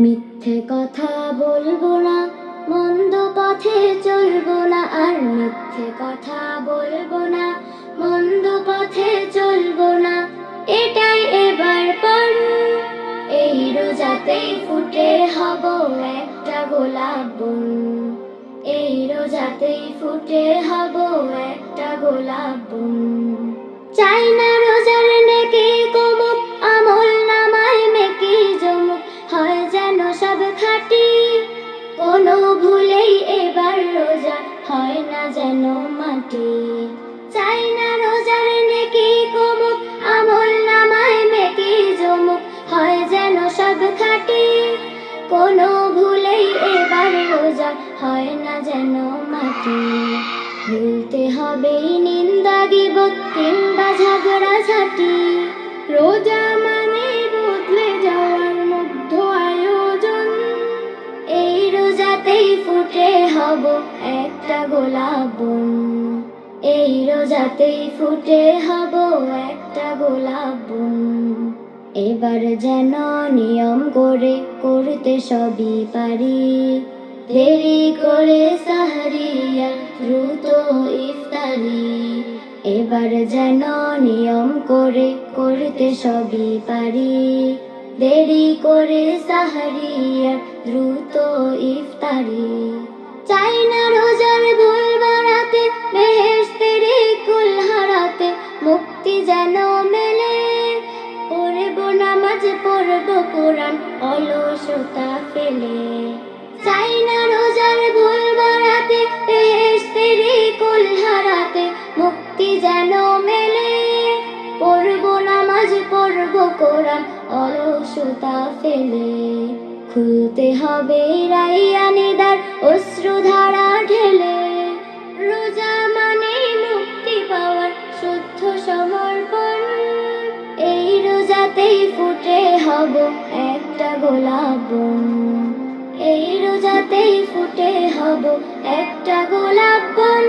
মিথ্যে কথা বলবো না, মন্দ পথে চলবো না, আর মিথ্যে কথা বলবো না, মন্দ পথে চলবো না, এটাই এবার পণ। এই রোজাতেই ফুটে হব একটা গোলাপ বন, এই রোজাতেই ফুটে হব একটা গোলাপ বন। চাই না রোজার নেকি কমুক, আমল নামায় মেকি জমুক, হয় যেন সব খাঁটি, কোনো ভুলেই এবার রোজা হয় না যেন মাটি। চাই না রোজার নেকি কমুক, আমল নামায় মেকি জমুক, হয় যেন সব খাঁটি, কোনো ভুলেই এবার রোজা হয় না যেন মাটি। ভুলতে হবে নিন্দা গীবত কিংবা ঝগড়া ঝাঁটি, রোজা মানে বদলে যাওয়ার মুগ্ধ আয়োজন। এই রোজাতেই ফুটে হব একটা গোলাপ বন, এই রোজাতেই ফুটে হব একটা গোলাপ বন। এবার যেন নিয়ম করে করতে সবই পারি, দেরি করে সাহরিয়া দ্রুত ইফতারি। এবার যেন নিয়ম করে করতে সবই পারি, দেরি করে সাহরিয়া দ্রুত ইফতারি। চাই না রোজার ভুল বাড়াতে, বেহেশতের কুল হারাতে, মুক্তি যেন মেলে। পড়ব নামাজ পড়ব কোরআন অলসতা ফেলে। চাই না রোজার ভুল বাড়াতে, বেহেশতের কুল হারাতে, মুক্তি যেন মেলে। পড়ব নামাজ পড়ব কোরআন অলসতা ফেলে। খুলতে হবে রাইয়ানি দ্বার অশ্রুধারা ঢেলে, রোজা মানে মুক্তি পাওয়ার শুদ্ধ সমর্পণ। এই রোজাতেই ফুটে হব একটা গোলাপ বন, এই রোজাতেই ফুটে হব একটা গোলাপ বন।